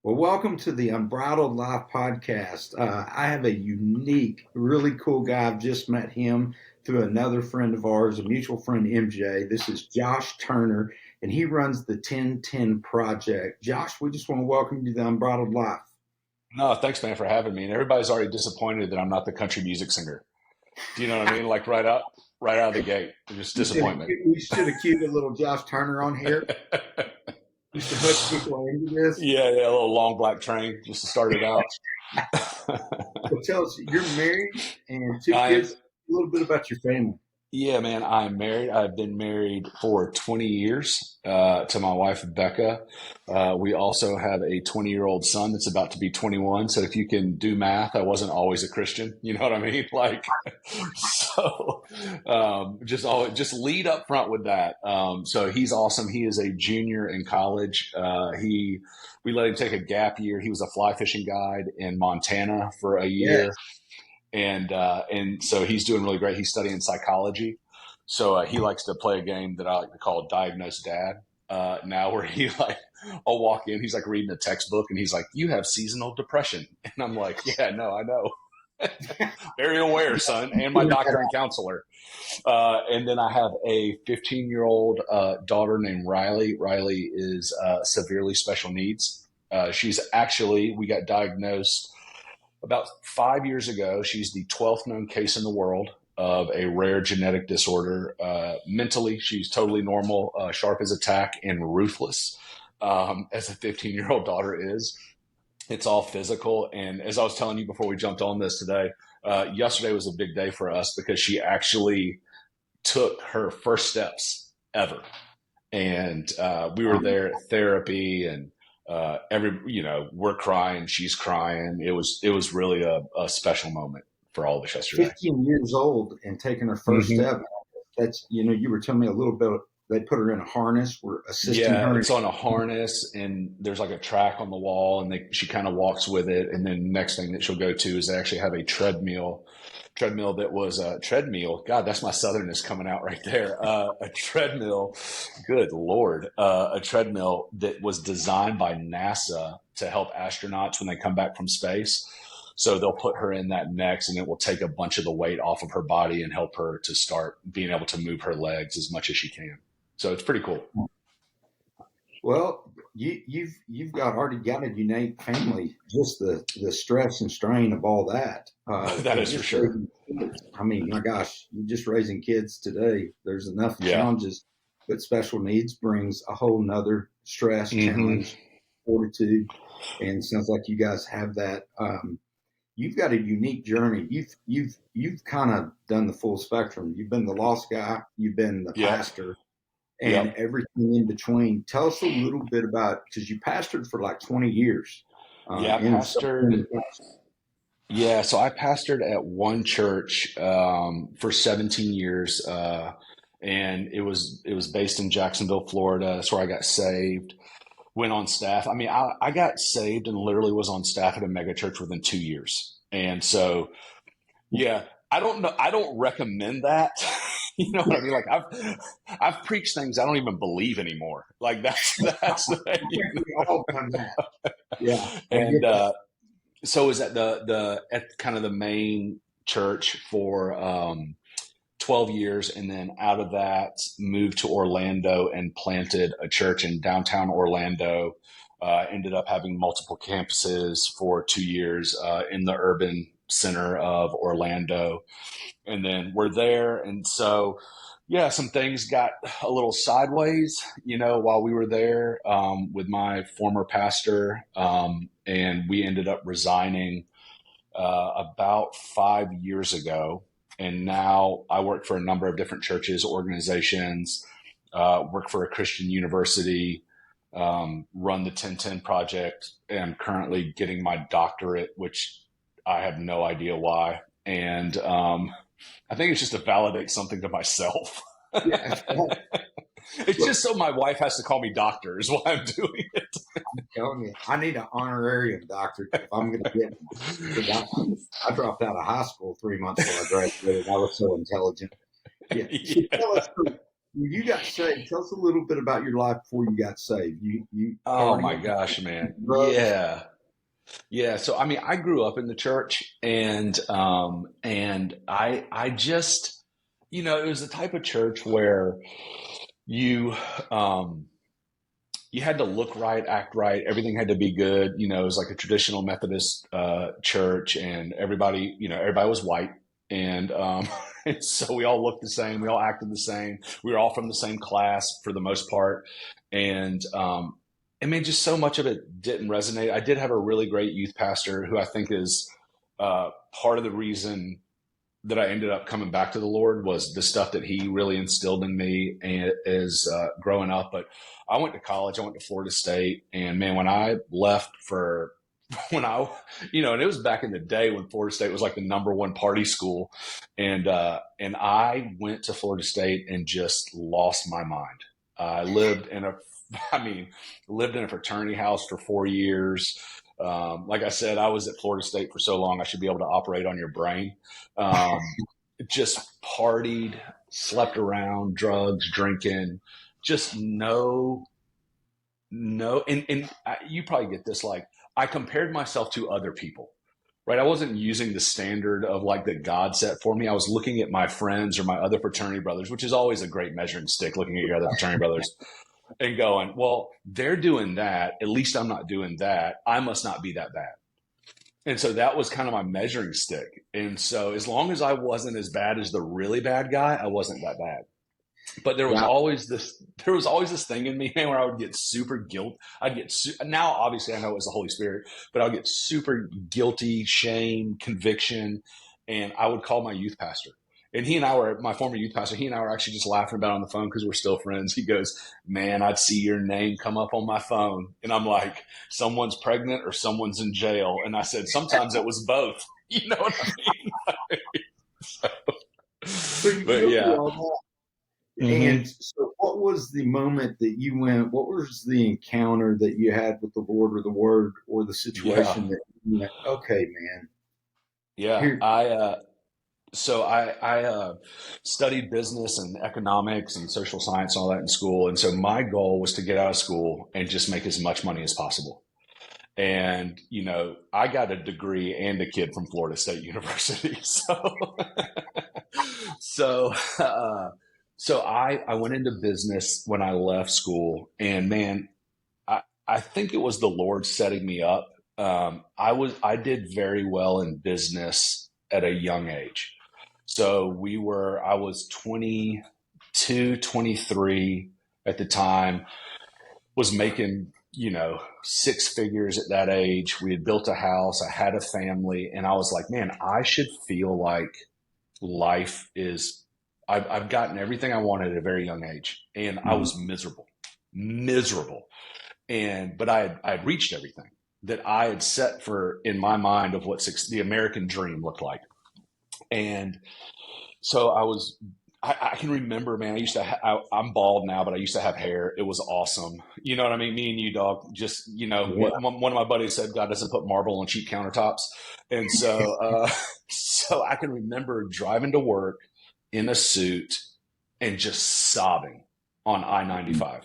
Well, welcome to the Unbridled Life Podcast. I have a unique, really cool guy. I've just met him through another friend of ours, a mutual friend, MJ. This is Josh Turner, and he runs the 1010 Project. Josh, we just want to welcome you to the Unbridled Life. No, thanks, man, for having me. And everybody's already disappointed that I'm not the country music singer. Do you know what I mean? Like right out of the gate, just disappointment. We should have queued a little Josh Turner on here. Just to hook people into this. Yeah, a little long black train just to start it out. So tell us, you're married and two kids. A little bit about your family. Yeah, man, I'm married. I've been married for 20 years to my wife, Becca. We also have a 20-year-old son that's about to be 21. So if you can do math, I wasn't always a Christian. You know what I mean? Just lead up front with that. So he's awesome. He is a junior in college. We let him take a gap year. He was a fly fishing guide in Montana for a year. Yes. And so he's doing really great. He's studying psychology. So he likes to play a game that I like to call Diagnosed Dad. Now where I'll walk in, he's like reading a textbook and he's like, "You have seasonal depression." And I'm like, "Yeah, no, I know." Very aware, son, and my doctor and counselor. And then I have a 15-year-old daughter named Riley. Riley is severely special needs. We got diagnosed about 5 years ago. She's the 12th known case in the world of a rare genetic disorder. Mentally, she's totally normal, sharp as a tack, and ruthless, as a 15-year-old daughter is. It's all physical. And as I was telling you before we jumped on this today, yesterday was a big day for us because she actually took her first steps ever. And we were there at therapy, and we're crying, she's crying. It was really a special moment for all of us yesterday. 15 years old and taking her first step. That's, you were telling me a little bit, they put her in a harness. We're assisting her. Yeah, it's on a harness, and there's like a track on the wall, and she kind of walks with it. And then next thing that she'll go to is they actually have a treadmill that was a treadmill. God, that's my southernness coming out right there. A treadmill, good Lord, a treadmill that was designed by NASA to help astronauts when they come back from space. So they'll put her in that next, and it will take a bunch of the weight off of her body and help her to start being able to move her legs as much as she can. So it's pretty cool. Well, you've already got a unique family. Just the stress and strain of all that. That is for sure. I mean, my gosh, you're just raising kids today. There's enough challenges, but special needs brings a whole nother stress, challenge, fortitude, and it sounds like you guys have that. You've got a unique journey. You've kind of done the full spectrum. You've been the lost guy. You've been the pastor. And everything in between. Tell us a little bit about, because you pastored for like 20 years. So I pastored at one church for 17 years, and it was based in Jacksonville, Florida. That's where I got saved. Went on staff. I mean, I got saved and literally was on staff at a mega church within 2 years. And so, I don't know. I don't recommend that. You know what I mean? Like I've preached things I don't even believe anymore. Like that's the thing. We all done that. Yeah. And so I was at at kind of the main church for 12 years, and then out of that moved to Orlando and planted a church in downtown Orlando. Ended up having multiple campuses for 2 years in the urban center of Orlando. And then we're there. And so, some things got a little sideways, while we were there with my former pastor. And we ended up resigning about 5 years ago. And now I work for a number of different churches, organizations, work for a Christian university, run the 1010 Project, and I'm currently getting my doctorate, which I have no idea why. And I think it's just to validate something to myself. It's just so my wife has to call me doctor is why I'm doing it. I'm telling you, I need an honorarium doctorate if I'm going to get it. I dropped out of high school 3 months before I graduated. I was so intelligent. So tell us, you got saved, tell us a little bit about your life before you got saved. You Oh my partying, gosh, man. drugs. Yeah. Yeah. So, I mean, I grew up in the church and I just, it was the type of church where you, um, you had to look right, act right. Everything had to be good. It was like a traditional Methodist church, and everybody was white, and and so we all looked the same. We all acted the same. We were all from the same class for the most part, and I mean, just so much of it didn't resonate. I did have a really great youth pastor who I think is part of the reason that I ended up coming back to the Lord was the stuff that he really instilled in me and as growing up. But I went to college, I went to Florida State, and man, when I left for when I, and it was back in the day when Florida State was like the number one party school, and I went to Florida State and just lost my mind. I lived in a fraternity house for 4 years. Like I said, I was at Florida State for so long, I should be able to operate on your brain. Just partied, slept around, drugs, drinking, just and you probably get this, like, I compared myself to other people, right? I wasn't using the standard of like that God set for me. I was looking at my friends or my other fraternity brothers, which is always a great measuring stick, looking at your other fraternity brothers and going, well, they're doing that. At least I'm not doing that. I must not be that bad. And so that was kind of my measuring stick. And so as long as I wasn't as bad as the really bad guy, I wasn't that bad. But there was always this thing in me, man, where I would get super guilt. Now, obviously, I know it was the Holy Spirit, but I would get super guilty, shame, conviction, and I would call my youth pastor. And my former youth pastor, he and I were actually just laughing about it on the phone because we're still friends. He goes, man, I'd see your name come up on my phone. And I'm like, someone's pregnant or someone's in jail. And I said, sometimes it was both. You know what I mean? So you But go yeah. through all that. And so what was the moment that you what was the encounter that you had with the Lord or the word or the situation that you went, okay, man. Yeah. Here. I studied business and economics and social science and all that in school. And so my goal was to get out of school and just make as much money as possible. And, I got a degree and a kid from Florida State University. So I went into business when I left school, and man, I think it was the Lord setting me up. I did very well in business at a young age. So I was 22, 23 at the time, was making, six figures at that age. We had built a house. I had a family, and I was like, man, I should feel like life is, I've gotten everything I wanted at a very young age, and I was miserable. But I had reached everything that I had set for in my mind of what the American dream looked like. And so I can remember, man, I'm bald now, but I used to have hair. It was awesome. You know what I mean? Me and you, dog, just, one of my buddies said, God doesn't put marble on cheap countertops. And so, so I can remember driving to work in a suit and just sobbing on I-95.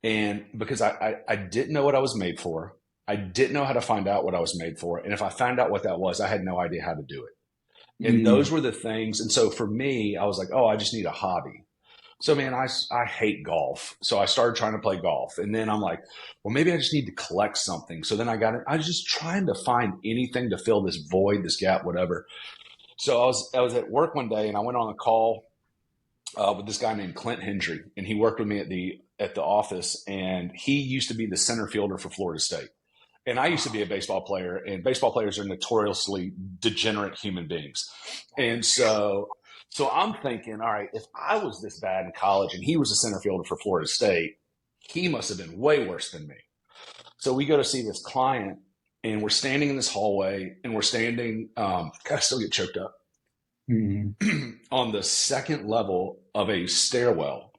And because I didn't know what I was made for. I didn't know how to find out what I was made for. And if I found out what that was, I had no idea how to do it. And those were the things. And so for me, I was like, oh, I just need a hobby. So, man, I hate golf. So I started trying to play golf. And then I'm like, well, maybe I just need to collect something. So then I was just trying to find anything to fill this void, this gap, whatever. So I was at work one day, and I went on a call with this guy named Clint Hendry, and he worked with me at the office, and he used to be the center fielder for Florida State. And I used to be a baseball player, and baseball players are notoriously degenerate human beings. And so I'm thinking, all right, if I was this bad in college and he was a center fielder for Florida State, he must have been way worse than me. So we go to see this client, and we're standing in this hallway, and we're standing, God, I still get choked up, on the second level of a stairwell.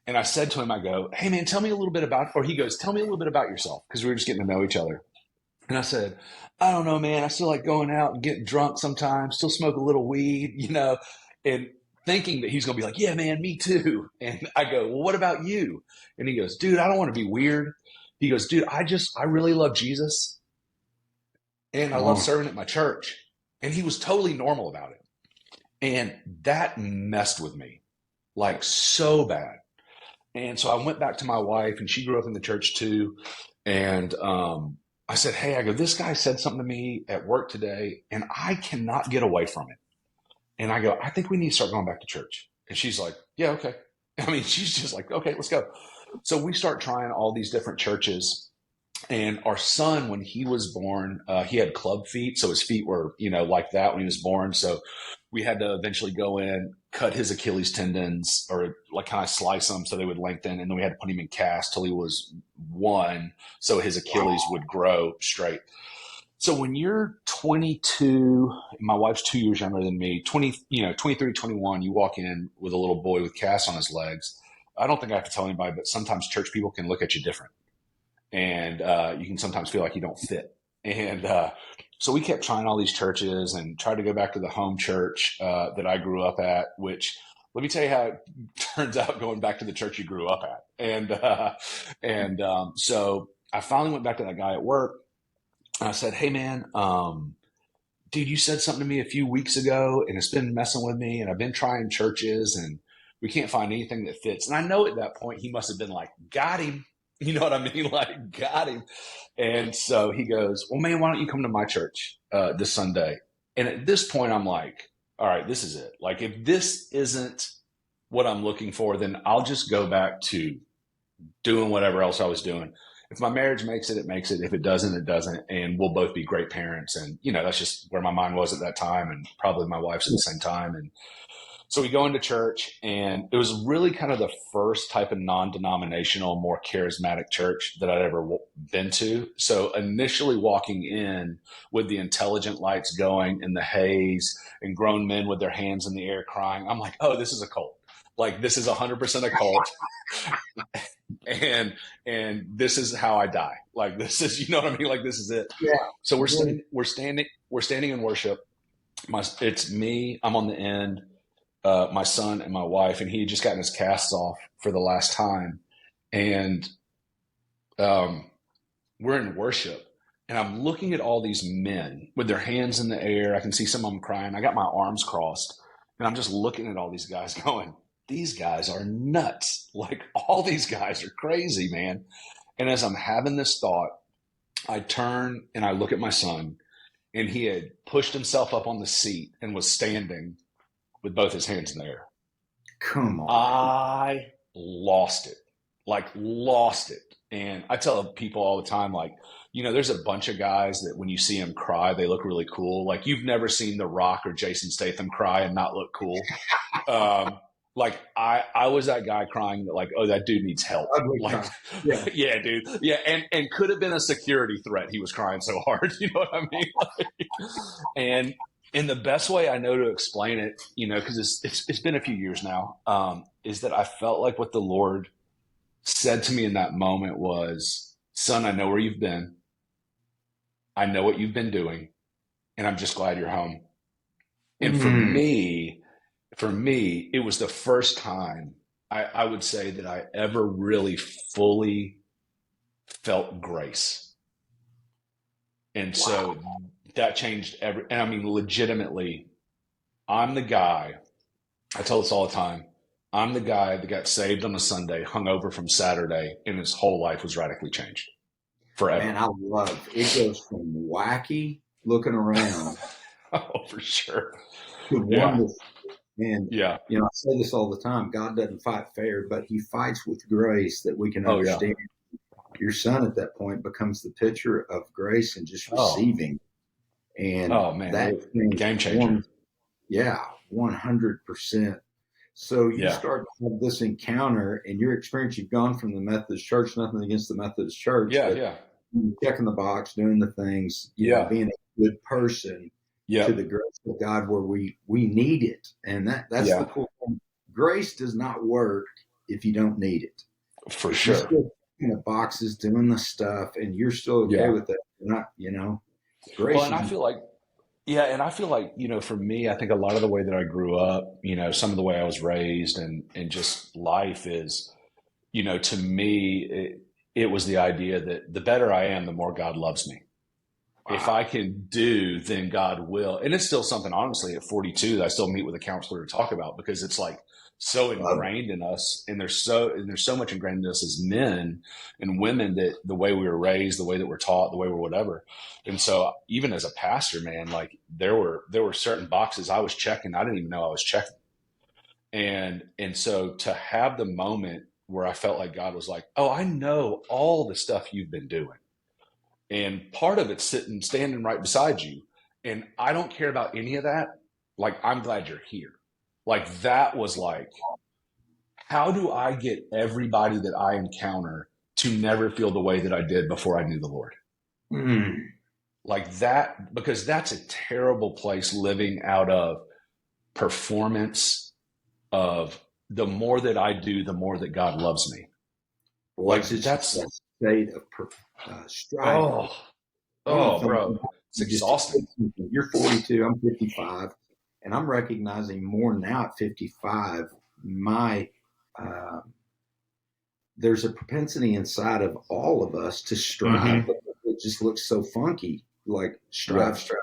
And I said to him, I go, hey, man, tell me a little bit or he goes, tell me a little bit about yourself, because we were just getting to know each other. And I said, I don't know, man. I still like going out and getting drunk sometimes, still smoke a little weed, and thinking that he's going to be like, yeah, man, me too. And I go, well, what about you? And he goes, dude, I don't want to be weird. He goes, dude, I really love Jesus and I love serving at my church. And he was totally normal about it. And that messed with me like so bad. And so I went back to my wife, and she grew up in the church too. And I said, hey, I go, this guy said something to me at work today, and I cannot get away from it. And I go, I think we need to start going back to church. And she's like, yeah, okay. I mean, she's just like, okay, let's go. So we start trying all these different churches. And our son, when he was born, he had club feet. So his feet were, like that when he was born. So we had to eventually go in, cut his Achilles tendons, or like kind of slice them so they would lengthen. And then we had to put him in cast till he was 1. So his Achilles would grow straight. So when you're 22, my wife's 2 years younger than me, 23, 21, you walk in with a little boy with casts on his legs. I don't think I have to tell anybody, but sometimes church people can look at you different. And you can sometimes feel like you don't fit. And so we kept trying all these churches and tried to go back to the home church that I grew up at, which let me tell you how it turns out going back to the church you grew up at. And so I finally went back to that guy at work. And I said, hey, man, dude, you said something to me a few weeks ago, and it's been messing with me. And I've been trying churches, and we can't find anything that fits. And I know at that point he must have been like, got him. You know what I mean? Like, got him. And so he goes, well, man, why don't you come to my church this Sunday? And at this point, I'm like, all right, this is it. Like, if this isn't what I'm looking for, then I'll just go back to doing whatever else I was doing. If my marriage makes it, it makes it. If it doesn't, it doesn't. And we'll both be great parents. And, that's just where my mind was at that time. And probably my wife's at the same time. And so we go into church, and it was really kind of the first type of non-denominational, more charismatic church that I'd ever been to. So initially walking in with the intelligent lights going and the haze and grown men with their hands in the air crying, I'm like, oh, this is a cult. Like, this is 100% a cult. And this is how I die. Like, this is, you know what I mean? Like, this is it. Yeah. So we're standing in worship. It's me. I'm on the end. My son and my wife, and he had just gotten his casts off for the last time. And we're in worship, and I'm looking at all these men with their hands in the air. I can see some of them crying. I got my arms crossed, and I'm just looking at all these guys going, these guys are nuts. Like, all these guys are crazy, man. And as I'm having this thought, I turn and I look at my son, and he had pushed himself up on the seat and was standing with both his hands in the air. Come on. I lost it. And I tell people all the time, like, there's a bunch of guys that when you see them cry, they look really cool. Like, you've never seen The Rock or Jason Statham cry and not look cool. Like, I was that guy crying that, like, oh, that dude needs help. Like, yeah, dude. Yeah. And could have been a security threat. He was crying so hard. You know what I mean? Like, and the best way I know to explain it, because it's been a few years now, is that I felt like what the Lord said to me in that moment was, son, I know where you've been. I know what you've been doing, and I'm just glad you're home. And for me, it was the first time I would say that I ever really fully felt grace. And so that changed and I mean, legitimately, I'm the guy, I tell this all the time, I'm the guy that got saved on a Sunday, hungover from Saturday, and his whole life was radically changed forever. Man, I love it. It goes from wacky looking around. Oh, for sure. To wonderful. And, I say this all the time, God doesn't fight fair, but he fights with grace that we can understand. Your son at that point becomes the picture of grace and just receiving. And man, that game changer. 100%. So you start to have this encounter, and your experience, you've gone from the Methodist Church, nothing against the Methodist Church. Checking the box, doing the things, being a good person to the grace of God where we need it. And that's the cool thing. Grace does not work if you don't need it. For if sure. You're still checking the boxes, doing the stuff, and you're still okay with that. You're not, grace. Well, and I feel like Yeah, and I feel like, for me, I think a lot of the way that I grew up, some of the way I was raised and just life is, to me, it was the idea that the better I am, the more God loves me. If I Wow. can do, then God will. And it's still something, honestly, at 42 that I still meet with a counselor to talk about, because it's like so Love it. ingrained in us. And there's so much ingrained in us as men and women, that the way we were raised, the way that we're taught, the way we're whatever. And so even as a pastor, man, like there were certain boxes I was checking I didn't even know I was checking. And so to have the moment where I felt like God was like, oh, I know all the stuff you've been doing. And part of it's standing right beside you. And I don't care about any of that. Like, I'm glad you're here. Like, that was like, how do I get everybody that I encounter to never feel the way that I did before I knew the Lord? Mm. Like that, because that's a terrible place, living out of performance, of the more that I do, the more that God loves me. Boy, Like, it's just that's, that state of striving. oh, One of the bro, things it's you just exhausting. you're 42, I'm 55, and I'm recognizing more now at 55. My uh, there's a propensity inside of all of us to strive, Mm-hmm. but it just looks so funky. Like Yeah. strive,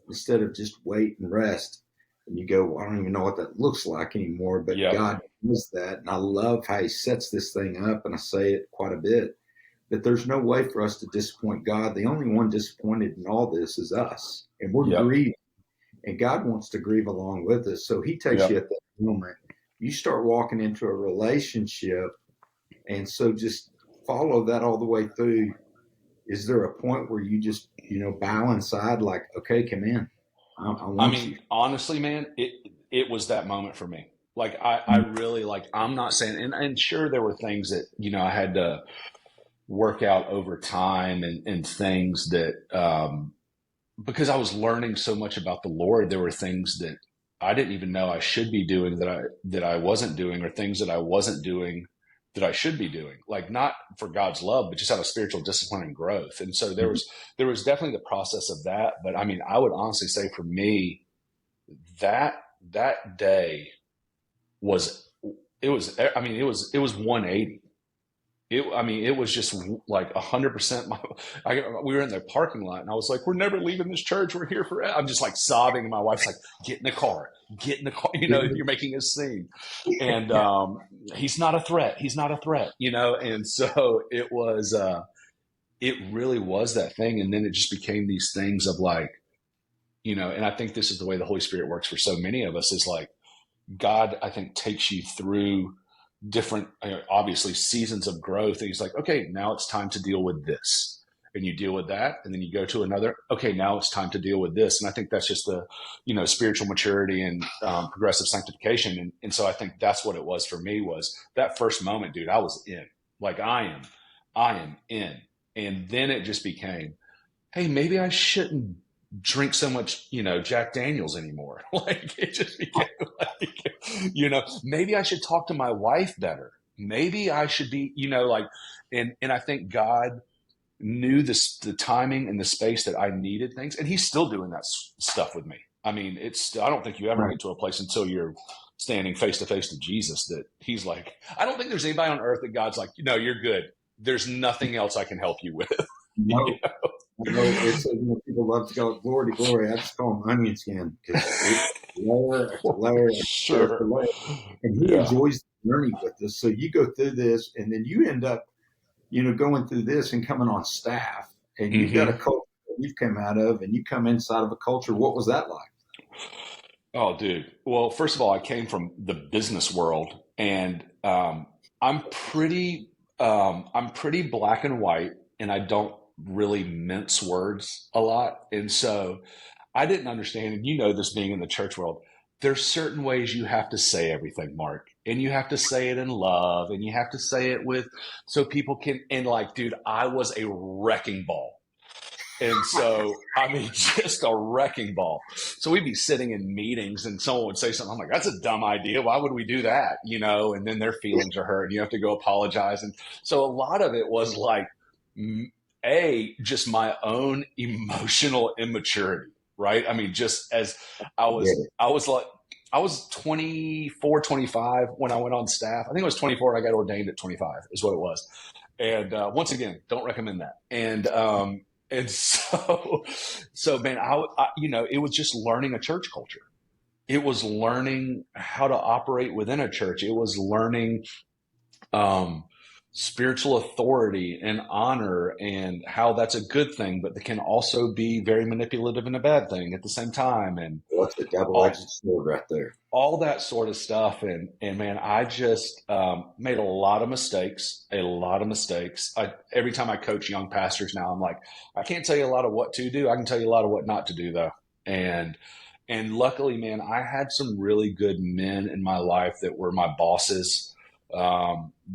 instead of just wait and rest. And you go, well, I don't even know what that looks like anymore. But Yep. God does that, and I love how He sets this thing up. And I say it quite a bit, that there's no way for us to disappoint God. The only one disappointed in all this is us, and we're Yep. grieving, and God wants to grieve along with us. So He takes you Yep. at that moment. You start walking into a relationship, and so just follow that all the way through. Is there a point where you just, bow inside, like, okay, come in. I I want you. mean, honestly, man, it was that moment for me. Like, I really, like, I'm not saying, and sure, there were things that, I had to work out over time, and things that, because I was learning so much about the Lord, there were things that I didn't even know I should be doing, that I wasn't doing, or things that I wasn't doing that I should be doing, like, not for God's love, but just out of spiritual discipline and growth. And so there was definitely the process of that. But I mean, I would honestly say for me, that day was, it was 180. It was just like 100%. We were in the parking lot, and I was like, "We're never leaving this church. We're here forever." I'm just like sobbing, and my wife's like, "Get in the car, get in the car." You're making a scene, and he's not a threat. He's not a threat. And so it was. It really was that thing, and then it just became these things of like, and I think this is the way the Holy Spirit works for so many of us. Is like, God, I think, takes you through different, obviously, seasons of growth. And He's like, okay, now it's time to deal with this. And you deal with that. And then you go to another, okay, now it's time to deal with this. And I think that's just the, spiritual maturity and progressive sanctification. And so I think that's what it was for me, was that first moment, dude, I was in. Like, I am in. And then it just became, hey, maybe I shouldn't drink so much, Jack Daniels anymore. Like, it just became like, maybe I should talk to my wife better. Maybe I should be, like, and I think God knew the timing and the space that I needed things. And He's still doing that stuff with me. I mean, I don't think you ever Right. get to a place until you're standing face to face to Jesus that He's like, I don't think there's anybody on earth that God's like, you're good. There's nothing else I can help you with. No, no, it's people love to go glory to glory. I just call them onion skin, because it's layer after layer after layer after Sure. layer. And He Yeah. enjoys the journey with us. So you go through this, and then you end up, going through this and coming on staff, and you've got a Mm-hmm. culture that you've come out of, and you come inside of a culture. What was that like? Oh, dude. Well, first of all, I came from the business world, and I'm pretty, black and white, and I don't really mince words a lot. And so I didn't understand, and this being in the church world, there's certain ways you have to say everything, Mark, and you have to say it in love, and you have to say it with, so people can, and like, dude, I was a wrecking ball. And so, I mean, just a wrecking ball. So we'd be sitting in meetings, and someone would say something. I'm like, that's a dumb idea. Why would we do that? And then their feelings are hurt, and you have to go apologize. And so a lot of it was like, just my own emotional immaturity. right? I mean, just as I Yeah. was 24, 25 when I went on staff. I think it was 24 and I got ordained at 25 is what it was. And once again, don't recommend that. And so man, it was just learning a church culture. It was learning how to operate within a church. It was learning spiritual authority and honor and how that's a good thing, but it can also be very manipulative and a bad thing at the same time. And What's the double-edged sword right there? All that sort of stuff. And man, I just made a lot of mistakes. Every time I coach young pastors now, I'm like, I can't tell you a lot of what to do. I can tell you a lot of what not to do though. And luckily, man, I had some really good men in my life that were my bosses.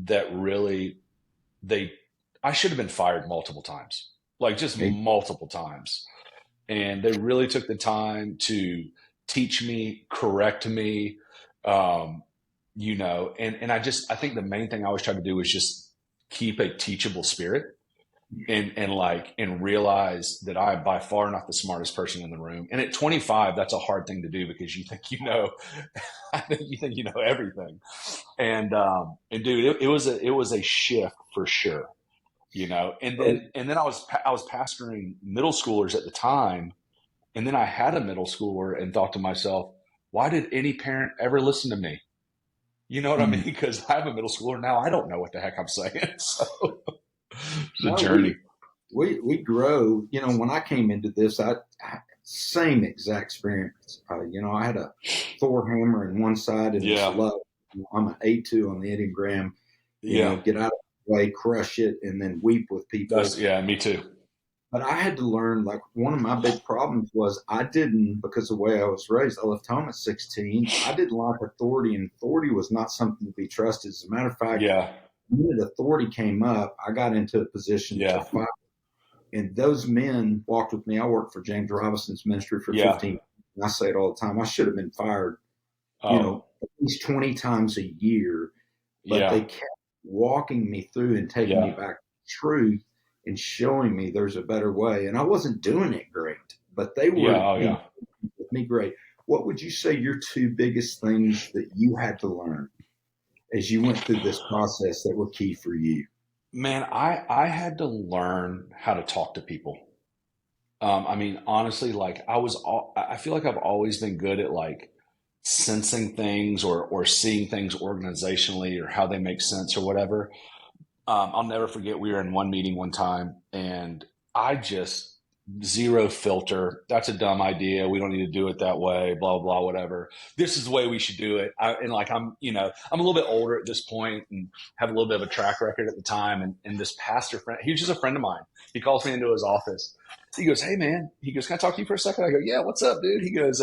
That really, I should have been fired multiple times, like just multiple times. And they really took the time to teach me, correct me, and I think the main thing I always try to do is just keep a teachable spirit and realize that I'm by far not the smartest person in the room. And at 25, that's a hard thing to do because you think you know everything. And dude, it was a shift for sure, And then I was pastoring middle schoolers at the time, and then I had a middle schooler and thought to myself, why did any parent ever listen to me? You know what I mean? Because I have a middle schooler now. I don't know what the heck I'm saying. So it's a journey. We grow. When I came into this, I same exact experience. I had a Thor hammer in one side and this love. I'm an A2 on the Enneagram. Get out of the way, crush it, and then weep with people. Me too. But I had to learn, like, one of my big problems was I didn't, because of the way I was raised, I left home at 16. I didn't like authority, and authority was not something to be trusted. As a matter of fact, when authority came up, I got into a position to fight. And those men walked with me. I worked for James Robinson's ministry for 15 years. And I say it all the time. I should have been fired, at least 20 times a year. But they kept walking me through and taking me back to truth and showing me there's a better way. And I wasn't doing it great, but they were with me great. What would you say your two biggest things that you had to learn as you went through this process that were key for you? Man, I had to learn how to talk to people. Honestly, like I feel like I've always been good at like sensing things or seeing things organizationally or how they make sense or whatever. I'll never forget, we were in one meeting one time and I just zero filter. That's a dumb idea. We don't need to do it that way, blah, blah, whatever. This is the way we should do it. I'm a little bit older at this point and have a little bit of a track record at the time. And this pastor friend, he was just a friend of mine. He calls me into his office. He goes, "Hey man," he goes, "Can I talk to you for a second?" I go, "Yeah, what's up, dude?" He goes,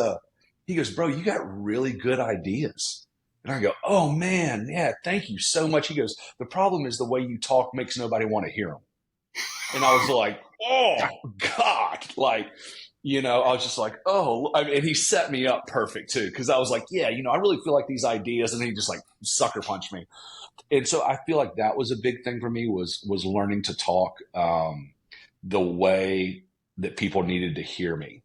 "Bro, you got really good ideas." And I go, "Oh man, yeah, thank you so much." He goes, "The problem is the way you talk makes nobody want to hear them." And I was like, oh God, I was just like, oh, and he set me up perfect too. Cause I was like, yeah, I really feel like these ideas, and then he just like sucker punched me. And so I feel like that was a big thing for me was learning to talk, the way that people needed to hear me.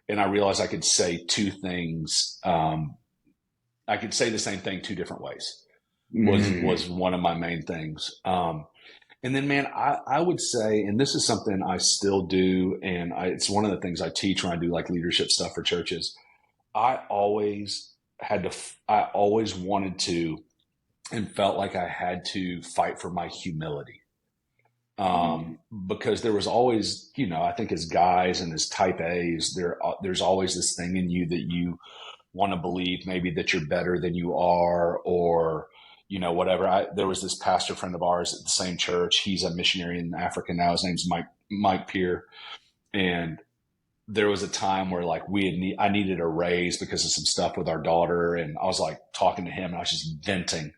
And I realized I could say two things. I could say the same thing two different ways was one of my main things. And then, man, I would say, and this is something I still do, and it's one of the things I teach when I do like leadership stuff for churches. I always wanted to and felt like I had to fight for my humility. Because there was always, I think as guys and as type A's, there's always this thing in you that you want to believe maybe that you're better than you are, or whatever. There was this pastor friend of ours at the same church. He's a missionary in Africa now. His name's Mike Peer. And there was a time where like I needed a raise because of some stuff with our daughter. And I was like talking to him and I was just venting.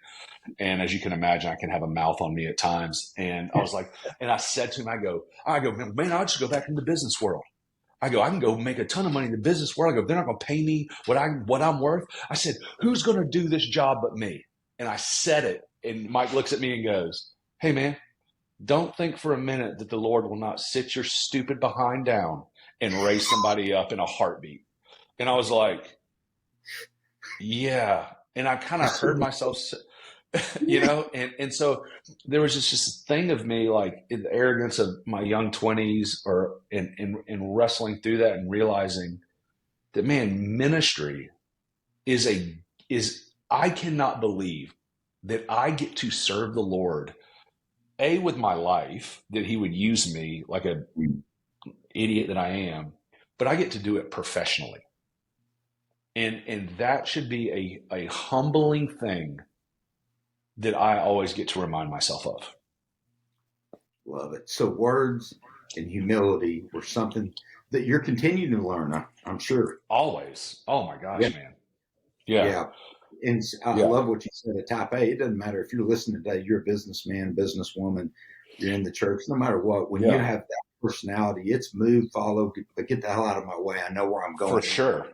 And as you can imagine, I can have a mouth on me at times. And I was like, and I said to him, I go, man, I'll just go back into the business world. I go, I can go make a ton of money in the business world. I go, they're not going to pay me what I'm worth. I said, who's going to do this job but me? And I said it, and Mike looks at me and goes, "Hey man, don't think for a minute that the Lord will not sit your stupid behind down and raise somebody up in a heartbeat. And I was like, yeah. And I kind of heard myself, and so there was just this thing of me, like in the arrogance of my young 20s or in wrestling through that and realizing that, man, ministry is I cannot believe that I get to serve the Lord, with my life, that he would use me like a idiot that I am, but I get to do it professionally. And that should be a humbling thing that I always get to remind myself of. Love it. So words and humility were something that you're continuing to learn, I'm sure. Always. Oh my gosh, man. Yeah. And I love what you said at type A. It doesn't matter if you're listening today, you're a businessman, businesswoman, you're in the church, no matter what, when you have that personality, it's move, follow, get the hell out of my way. I know where I'm going. For sure.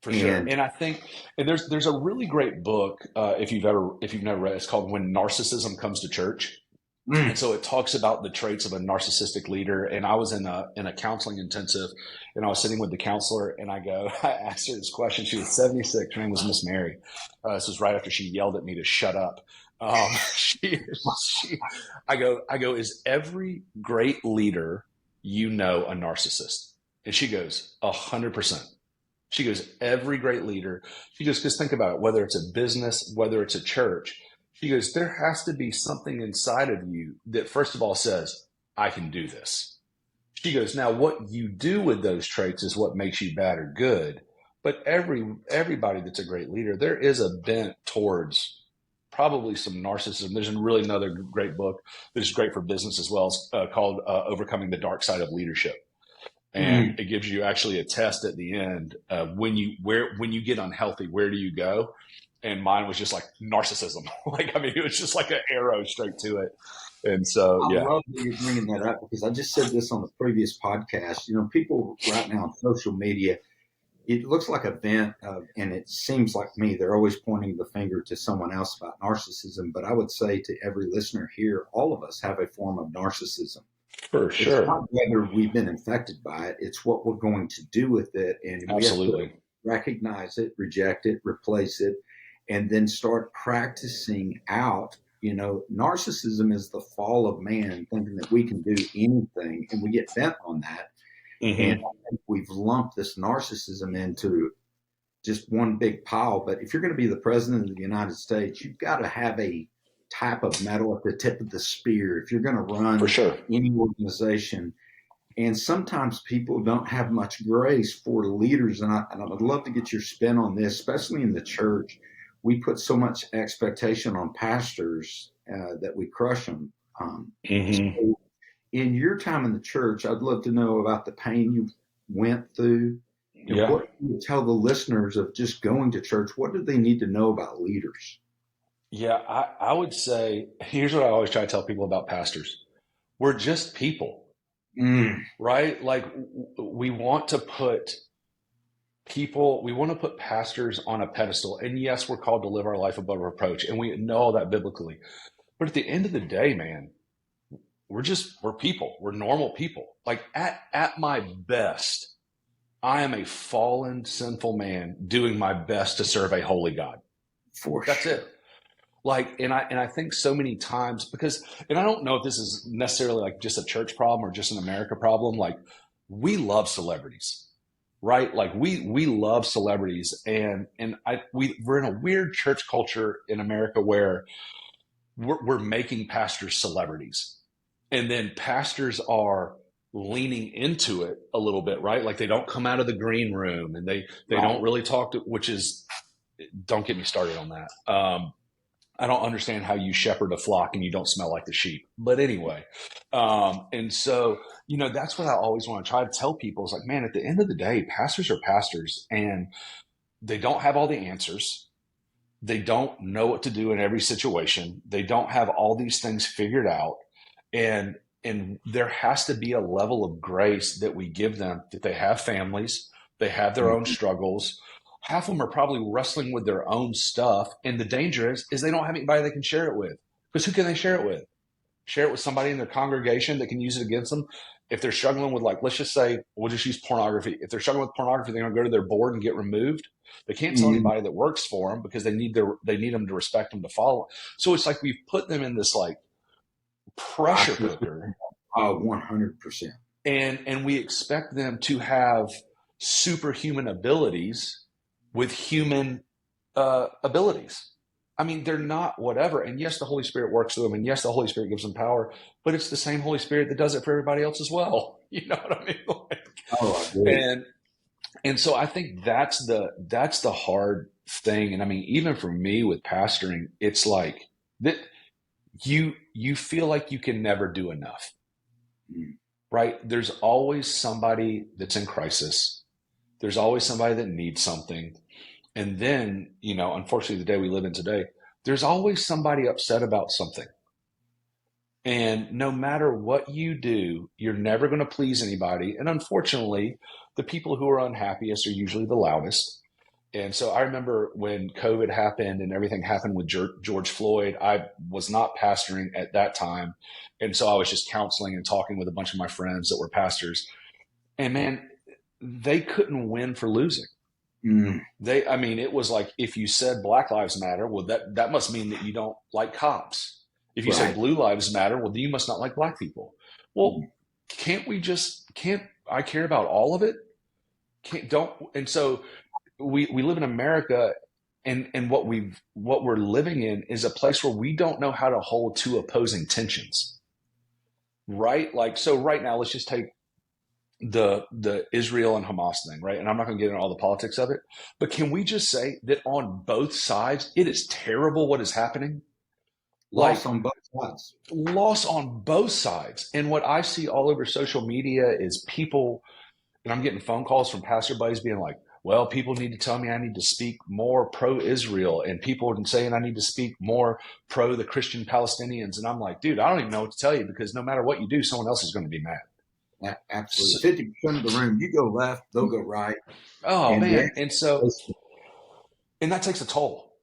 And I think, and there's a really great book, if you've never read it, it's called When Narcissism Comes to Church. And so it talks about the traits of a narcissistic leader. And I was in a counseling intensive, and I was sitting with the counselor, and I asked her this question. She was 76. Her name was Miss Mary. This was right after she yelled at me to shut up. I go, is every great leader a narcissist? And she goes, 100%. She goes, every great leader. She goes, because think about it, whether it's a business, whether it's a church. She goes, there has to be something inside of you that, first of all, says, I can do this. She goes, now what you do with those traits is what makes you bad or good. But everybody that's a great leader, there is a bent towards probably some narcissism. There's really another great book that's great for business as well, called Overcoming the Dark Side of Leadership. And it gives you actually a test at the end. When you get unhealthy, where do you go? And mine was just like narcissism. It was just like an arrow straight to it. And so, I love that you're bringing that up, because I just said this on the previous podcast. People right now on social media, it looks like a vent and it seems like me, they're always pointing the finger to someone else about narcissism. But I would say to every listener here, all of us have a form of narcissism. For sure. It's not whether we've been infected by it. It's what we're going to do with it. And absolutely, we have to recognize it, reject it, replace it, and then start practicing out. Narcissism is the fall of man, thinking that we can do anything, and we get bent on that. Mm-hmm. And I think we've lumped this narcissism into just one big pile. But if you're going to be the president of the United States, you've got to have a type of metal at the tip of the spear if you're going to run any organization. And sometimes people don't have much grace for leaders. And I would love to get your spin on this, especially in the church. We put so much expectation on pastors that we crush them. So in your time in the church, I'd love to know about the pain you went through. What do you tell the listeners of just going to church? What do they need to know about leaders? Yeah, I would say, here's what I always try to tell people about pastors. We're just people, right? Like we want to put pastors on a pedestal. And yes, we're called to live our life above reproach. And we know all that biblically. But at the end of the day, man, we're people. We're normal people. Like at my best, I am a fallen, sinful man doing my best to serve a holy God. That's it. And I think so many times because I don't know if this is necessarily like just a church problem or just an America problem. Like we love celebrities, right? Like we love celebrities, and we're in a weird church culture in America where we're making pastors celebrities, and then pastors are leaning into it a little bit, right? Like they don't come out of the green room and they don't really talk to, which is, don't get me started on that. I don't understand how you shepherd a flock and you don't smell like the sheep. But anyway, and so, that's what I always want to try to tell people is like, man, at the end of the day, pastors are pastors and they don't have all the answers. They don't know what to do in every situation. They don't have all these things figured out. And there has to be a level of grace that we give them, that they have families, they have their own struggles. Half of them are probably wrestling with their own stuff. And the danger is they don't have anybody they can share it with. Because who can they share it with? Share it with somebody in their congregation that can use it against them? if they're struggling with, like, let's just say, we'll just use pornography. If they're struggling with pornography, they're going to go to their board and get removed. They can't tell anybody that works for them because they need them to respect them, to follow. So it's like we've put them in this like pressure cooker. 100%. And we expect them to have superhuman abilities with human abilities. I mean, they're not whatever. And yes, the Holy Spirit works through them. And yes, the Holy Spirit gives them power, but it's the same Holy Spirit that does it for everybody else as well. You know what I mean? I agree. And so I think that's the hard thing. And I mean, even for me with pastoring, it's like that you feel like you can never do enough, right? There's always somebody that's in crisis. There's always somebody that needs something. And then, you know, unfortunately, the day we live in today, there's always somebody upset about something. And no matter what you do, you're never going to please anybody. And unfortunately, the people who are unhappiest are usually the loudest. And so I remember when COVID happened and everything happened with George Floyd, I was not pastoring at that time. And so I was just counseling and talking with a bunch of my friends that were pastors. And man, they couldn't win for losing. I mean, it was like, if you said Black Lives Matter, well, that must mean that you don't like cops. If you say Blue Lives Matter, well, then you must not like Black people. Well, can't I care about all of it? And so we live in America, and what we're living in is a place where we don't know how to hold two opposing tensions, right? Like, so right now, let's just take the Israel and Hamas thing, right? And I'm not going to get into all the politics of it, but can we just say that on both sides, it is terrible what is happening? Loss on both sides. Loss on both sides. And what I see all over social media is people, and I'm getting phone calls from pastor buddies being like, well, people need to tell me I need to speak more pro-Israel, and people are saying I need to speak more pro the Christian Palestinians. And I'm like, dude, I don't even know what to tell you, because no matter what you do, someone else is going to be mad. Absolutely. 50% of the room, you go left, they'll go right. Oh, man. And so, and that takes a toll.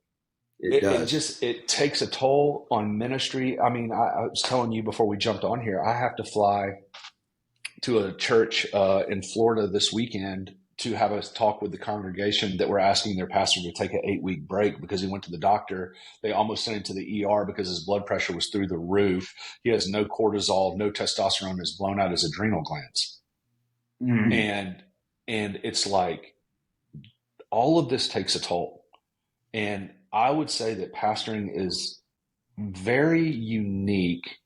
It takes a toll on ministry. I mean, I was telling you before we jumped on here, I have to fly to a church in Florida this weekend to have a talk with the congregation that were asking their pastor to take an 8-week break because he went to the doctor. They almost sent him to the ER because his blood pressure was through the roof. He has no cortisol, no testosterone, has blown out his adrenal glands. And it's like, all of this takes a toll. And I would say that pastoring is very unique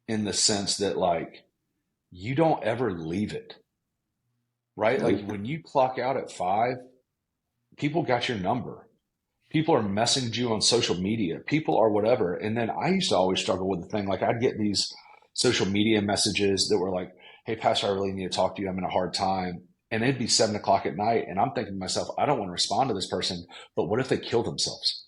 in the sense that, like, you don't ever leave it. Right? Like, when you clock out at 5, people got your number. People are messaging you on social media. People are whatever. And then I used to always struggle with the thing. Like, I'd get these social media messages that were like, hey, pastor, I really need to talk to you. I'm in a hard time. And it'd be 7 o'clock at night. And I'm thinking to myself, I don't want to respond to this person, but what if they kill themselves?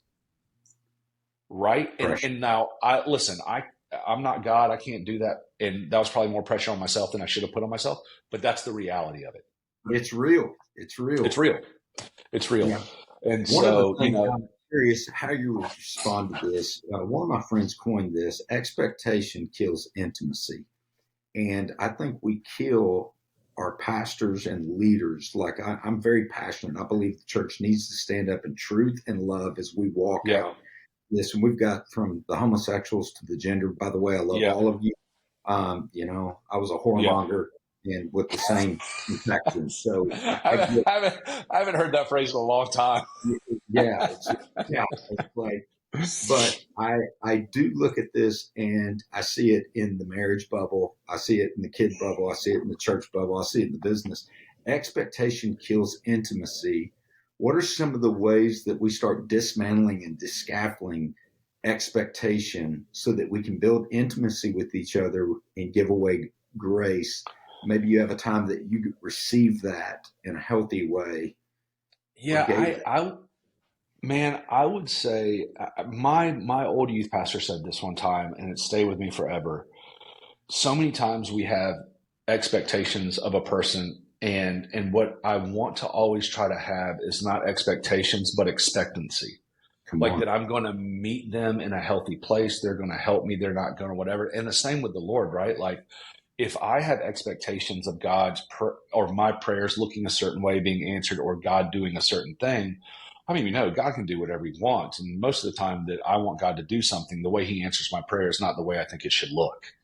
Right? And now, I'm not God. I can't do that. And that was probably more pressure on myself than I should have put on myself. But that's the reality of it. It's real. Yeah. And so, you know, I'm curious how you respond to this. One of my friends coined this: expectation kills intimacy. And I think we kill our pastors and leaders. Like, I'm very passionate. I believe the church needs to stand up in truth and love as we walk out this. And we've got from the homosexuals to the gender. By the way, I love all of you. You know, I was a whoremonger. And with the same infection. So I haven't heard that phrase in a long time. It's like, but I do look at this and I see it in the marriage bubble. I see it in the kid bubble. I see it in the church bubble. I see it in the business. Expectation kills intimacy. What are some of the ways that we start dismantling and discaffolding expectation so that we can build intimacy with each other and give away grace? Maybe you have a time that you receive that in a healthy way. Yeah, I would say my old youth pastor said this one time, and it stayed with me forever. So many times we have expectations of a person, and what I want to always try to have is not expectations, but expectancy. That I'm going to meet them in a healthy place. They're going to help me. They're not going to whatever. And the same with the Lord, right? Like, if I have expectations of God's or my prayers looking a certain way being answered, or God doing a certain thing, I mean, God can do whatever he wants. And most of the time that I want God to do something, the way he answers my prayer is not the way I think it should look.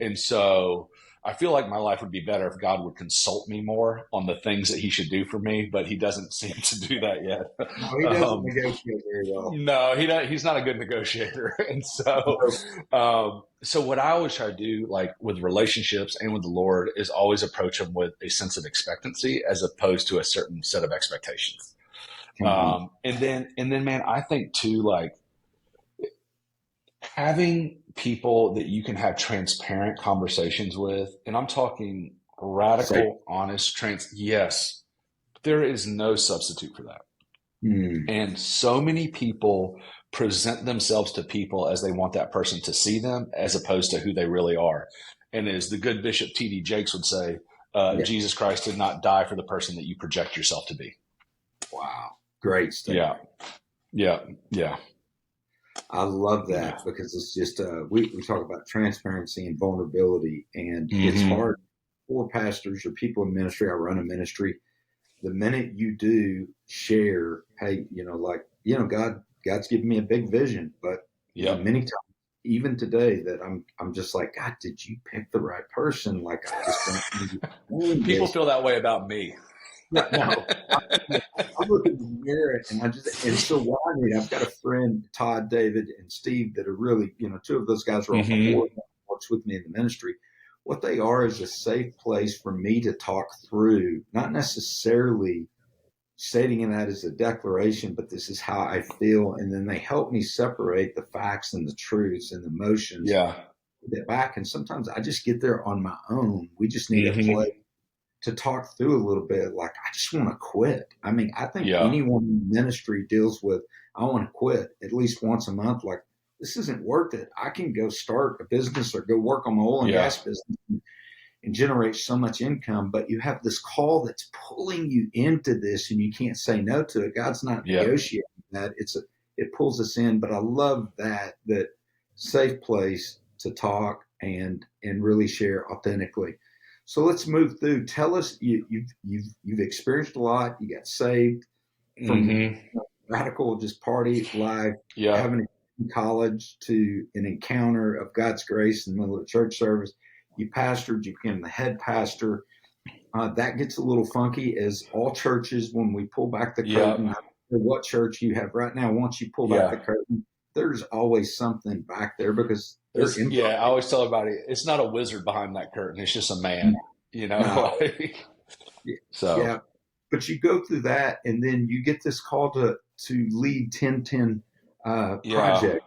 And so I feel like my life would be better if God would consult me more on the things that he should do for me, but he doesn't seem to do that yet. No, he doesn't negotiate very well. No, he's not a good negotiator. And so what I always try to do, like with relationships and with the Lord, is always approach them with a sense of expectancy as opposed to a certain set of expectations. And then, man, I think too, like having people that you can have transparent conversations with, and I'm talking radical, honest, yes, there is no substitute for that. And so many people present themselves to people as they want that person to see them, as opposed to who they really are. And as the good Bishop T.D. Jakes would say, Jesus Christ did not die for the person that you project yourself to be. Wow. Great statement. Yeah. I love that because it's just, we talk about transparency and vulnerability, and it's hard for pastors or people in ministry. I run a ministry. The minute you do share, hey, God's given me a big vision, but many times, even today, that I'm just like, God, did you pick the right person? Like, I just don't. People feel that way about me. No, I look in the mirror and so what I need, I've got a friend, Todd, David, and Steve, that are really, two of those guys are on the board, works with me in the ministry. What they are is a safe place for me to talk through, not necessarily stating that as a declaration, but this is how I feel. And then they help me separate the facts and the truths and the emotions back. And sometimes I just get there on my own. We just need a place to talk through a little bit. Like, I just want to quit. I mean, I think anyone in ministry deals with, I want to quit at least once a month. Like, this isn't worth it. I can go start a business or go work on my oil and gas business and generate so much income. But you have this call that's pulling you into this, and you can't say no to it. God's not negotiating that. It pulls us in. But I love that safe place to talk and really share authentically. So let's move through. Tell us, you've experienced a lot. You got saved from radical, just party life, having a college, to an encounter of God's grace in the middle of the church service. You pastored, you became the head pastor. That gets a little funky, as all churches, when we pull back the curtain, I don't know what church you have right now, once you pull back the curtain, there's always something back there, because I always tell everybody, it's not a wizard behind that curtain. It's just a man, But you go through that, and then you get this call to lead 1010 project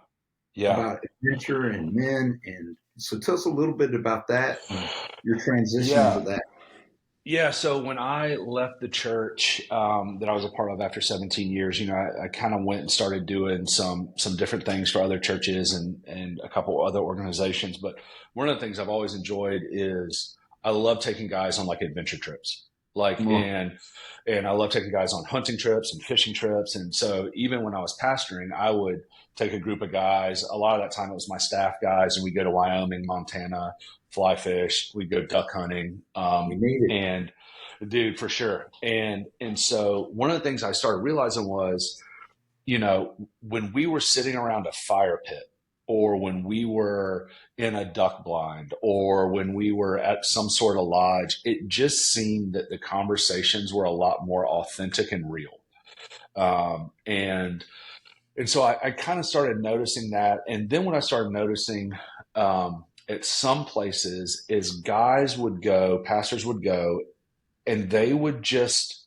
about adventure and men. And so tell us a little bit about that and your transition to that. Yeah. So when I left the church that I was a part of after 17 years, I kind of went and started doing some different things for other churches and a couple other organizations. But one of the things I've always enjoyed is I love taking guys on like adventure trips, and I love taking guys on hunting trips and fishing trips. And so even when I was pastoring, I would take a group of guys. A lot of that time it was my staff guys, and we go to Wyoming, Montana, fly fish. We go duck hunting. And dude, for sure. And so one of the things I started realizing was, when we were sitting around a fire pit, or when we were in a duck blind, or when we were at some sort of lodge, it just seemed that the conversations were a lot more authentic and real. And so I kind of started noticing that. And then what I started noticing, at some places, is pastors would go, and they would just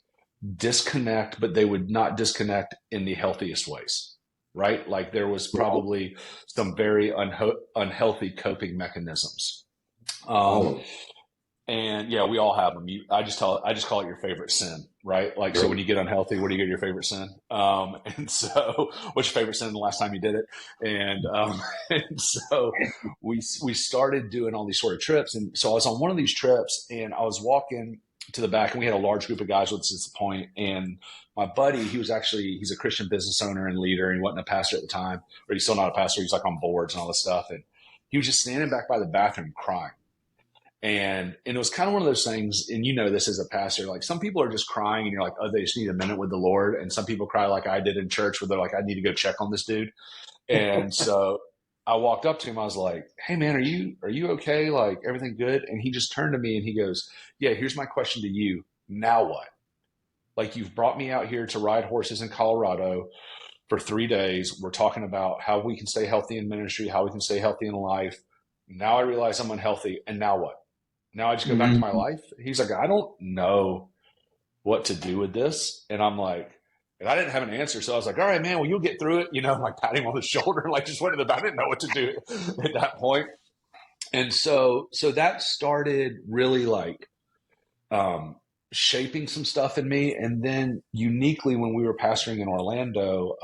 disconnect, but they would not disconnect in the healthiest ways, right? Like there was probably some very unhealthy coping mechanisms. And we all have them. I just call it your favorite sin, right? Like, so when you get unhealthy, what do you get your favorite sin? And so what's your favorite sin the last time you did it? And so we started doing all these sort of trips. And so I was on one of these trips, and I was walking to the back, and we had a large group of guys with us at the point. And my buddy, he's a Christian business owner and leader, and he wasn't a pastor at the time, or he's still not a pastor. He's like on boards and all this stuff. And he was just standing back by the bathroom crying. And it was kind of one of those things, and you know this as a pastor, like some people are just crying and you're like, oh, they just need a minute with the Lord. And some people cry like I did in church where they're like, I need to go check on this dude. And so I walked up to him. I was like, hey man, are you okay? Like everything good? And he just turned to me and he goes, yeah, here's my question to you. Now what? Like you've brought me out here to ride horses in Colorado for 3 days. We're talking about how we can stay healthy in ministry, how we can stay healthy in life. Now I realize I'm unhealthy. And now what? Now I just go back to my life. He's like, I don't know what to do with this. And I'm like, and I didn't have an answer. So I was like, all right, man, well, you'll get through it. You know, like patting him on the shoulder, and like just went to the back. I didn't know what to do at that point. And so that started really like shaping some stuff in me. And then uniquely when we were pastoring in Orlando,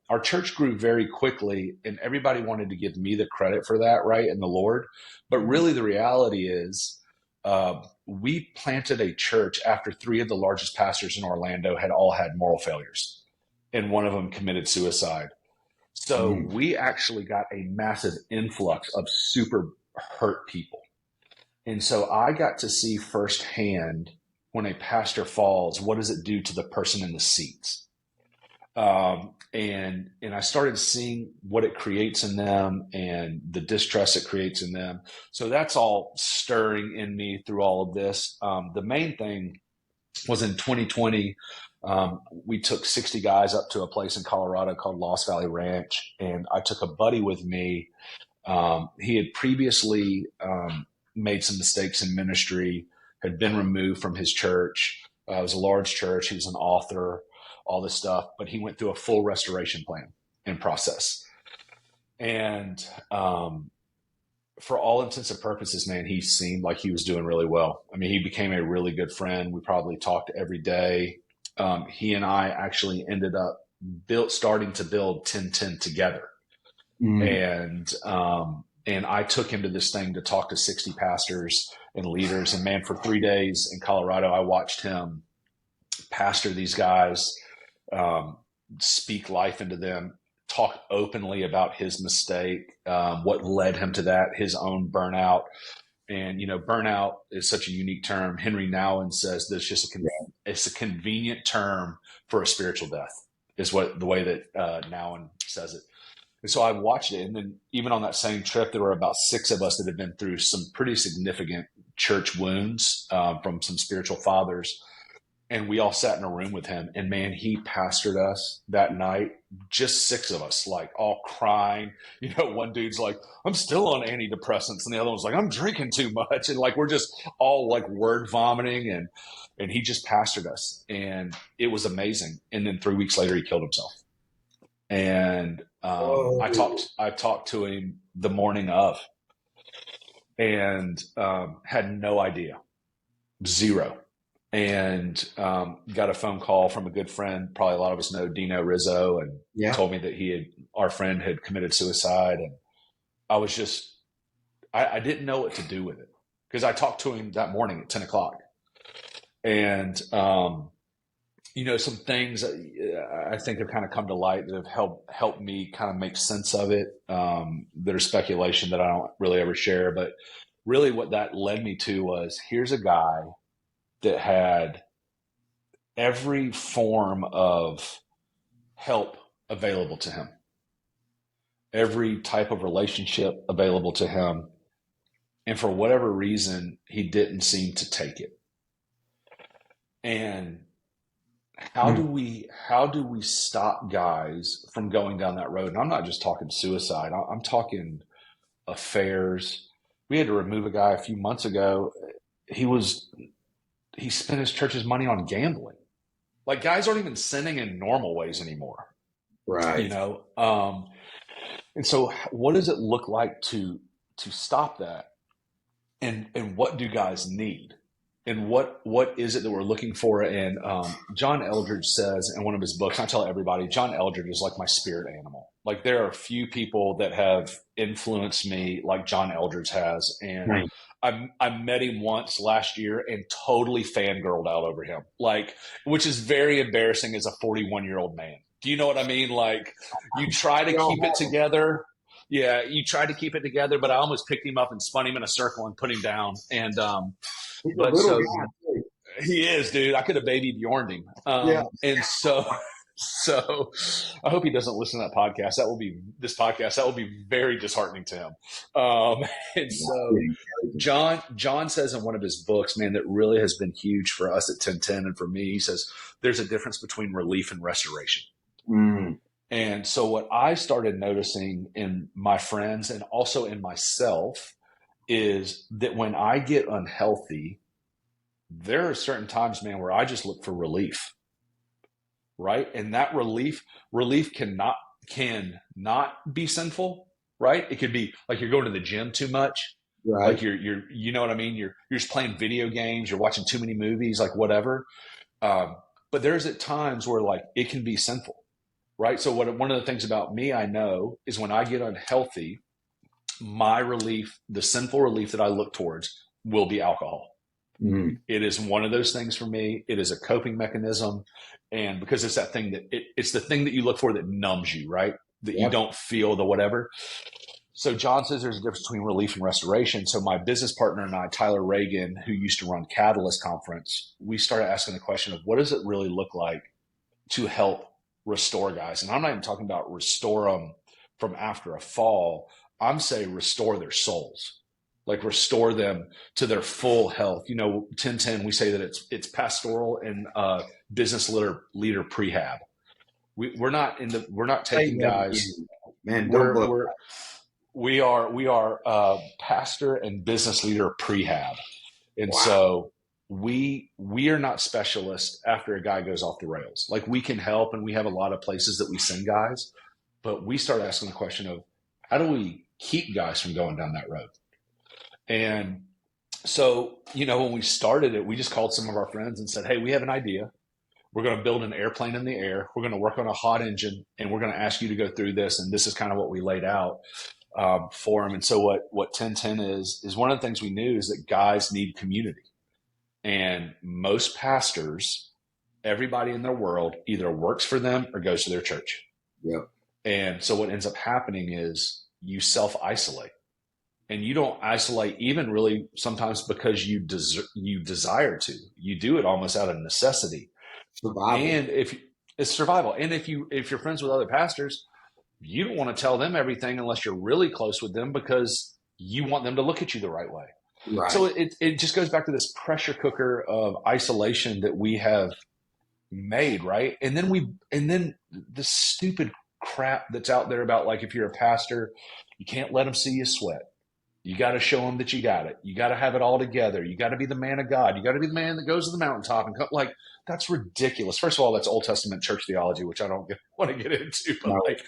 our church grew very quickly and everybody wanted to give me the credit for that, right? And the Lord. But really the reality is, we planted a church after 3 of the largest pastors in Orlando had all had moral failures, and one of them committed suicide. So we actually got a massive influx of super hurt people. And so I got to see firsthand when a pastor falls, what does it do to the person in the seats? And I started seeing what it creates in them and the distrust it creates in them. So that's all stirring in me through all of this. The main thing was in 2020, we took 60 guys up to a place in Colorado called Lost Valley Ranch. And I took a buddy with me. He had previously made some mistakes in ministry, had been removed from his church. It was a large church. He was an author, all this stuff, but he went through a full restoration plan and process. And for all intents and purposes, man, he seemed like he was doing really well. I mean, he became a really good friend. We probably talked every day. He and I actually ended up starting to build 1010 together. And I took him to this thing to talk to 60 pastors and leaders. And man, for 3 days in Colorado, I watched him pastor these guys, speak life into them, talk openly about his mistake, what led him to that, his own burnout. And, you know, burnout is such a unique term. Henry Nouwen says that it's a convenient term for a spiritual death, is the way that Nouwen says it. And so I watched it. And then even on that same trip, there were about 6 of us that had been through some pretty significant church wounds from some spiritual fathers. And we all sat in a room with him. And man, he pastored us that night, just 6 of us, like all crying. You know, one dude's like, I'm still on antidepressants. And the other one's like, I'm drinking too much. And like, we're just all like word vomiting. And he just pastored us. And it was amazing. And then 3 weeks later, he killed himself. And I talked to him the morning of, and had no idea, zero. And got a phone call from a good friend, probably a lot of us know Dino Rizzo, and told me that our friend had committed suicide. And I was just, I didn't know what to do with it, because I talked to him that morning at 10 o'clock. And, you know, some things I think have kind of come to light that have helped me kind of make sense of it. That are speculation that I don't really ever share, but really what that led me to was, here's a guy that had every form of help available to him, every type of relationship available to him. And for whatever reason, he didn't seem to take it. And how do we stop guys from going down that road? And I'm not just talking suicide. I'm talking affairs. We had to remove a guy a few months ago. He spent his church's money on gambling. Like, guys aren't even sinning in normal ways anymore. Right. You know? And so what does it look like to stop that? And what do guys need? And what is it that we're looking for? And John Eldredge says in one of his books, I tell everybody, John Eldredge is like my spirit animal. Like, there are few people that have influenced me like John Eldredge has. And right. I met him once last year and totally fangirled out over him, like, which is very embarrassing as a 41-year-old man. Do you know what I mean? Like, you try to keep it together. Yeah, you tried to keep it together, but I almost picked him up and spun him in a circle and put him down. And He's a but little so guy too. he is, dude. I could have baby Bjorned him. Yeah. And so I hope he doesn't listen to that podcast. That will be very disheartening to him. And so John says in one of his books, man, that really has been huge for us at 1010 and for me, he says there's a difference between relief and restoration. Mm. And so what I started noticing in my friends and also in myself is that when I get unhealthy, there are certain times, man, where I just look for relief, right? And that relief cannot be sinful, right? It could be like you're going to the gym too much, right? Like you're you know what I mean? You're just playing video games, you're watching too many movies, like whatever. But there's at times where like it can be sinful, right? So one of the things about me I know is when I get unhealthy, my relief, the sinful relief that I look towards, will be alcohol. Mm. It is one of those things for me. It is a coping mechanism. And because it's that thing that it's the thing that you look for that numbs you, right? That you don't feel the whatever. So John says there's a difference between relief and restoration. So my business partner and I, Tyler Reagan, who used to run Catalyst Conference, we started asking the question of what does it really look like to help restore guys? And I'm not even talking about restore them from after a fall. I'm saying restore their souls. Like restore them to their full health. 1010, we say that it's pastoral and business leader prehab. We're not taking guys. Man, we are pastor and business leader prehab, and so we are not specialists after a guy goes off the rails. Like we can help, and we have a lot of places that we send guys, but we start asking the question of how do we keep guys from going down that road? And so, when we started it, we just called some of our friends and said, hey, we have an idea. We're going to build an airplane in the air. We're going to work on a hot engine, and we're going to ask you to go through this. And this is kind of what we laid out for them. And so what 1010 is one of the things we knew is that guys need community. And most pastors, everybody in their world either works for them or goes to their church. Yep. And so what ends up happening is you self-isolate. And you don't isolate even really sometimes because you desire to. You do it almost out of necessity. Survival. And it's survival. And if you're friends with other pastors, you don't want to tell them everything unless you're really close with them because you want them to look at you the right way. Right. So it just goes back to this pressure cooker of isolation that we have made, right? And then the stupid crap that's out there about like if you're a pastor, you can't let them see you sweat. You got to show them that you got it. You got to have it all together. You got to be the man of God. You got to be the man that goes to the mountaintop and like that's ridiculous. First of all, that's Old Testament church theology, which I don't want to get into. But like,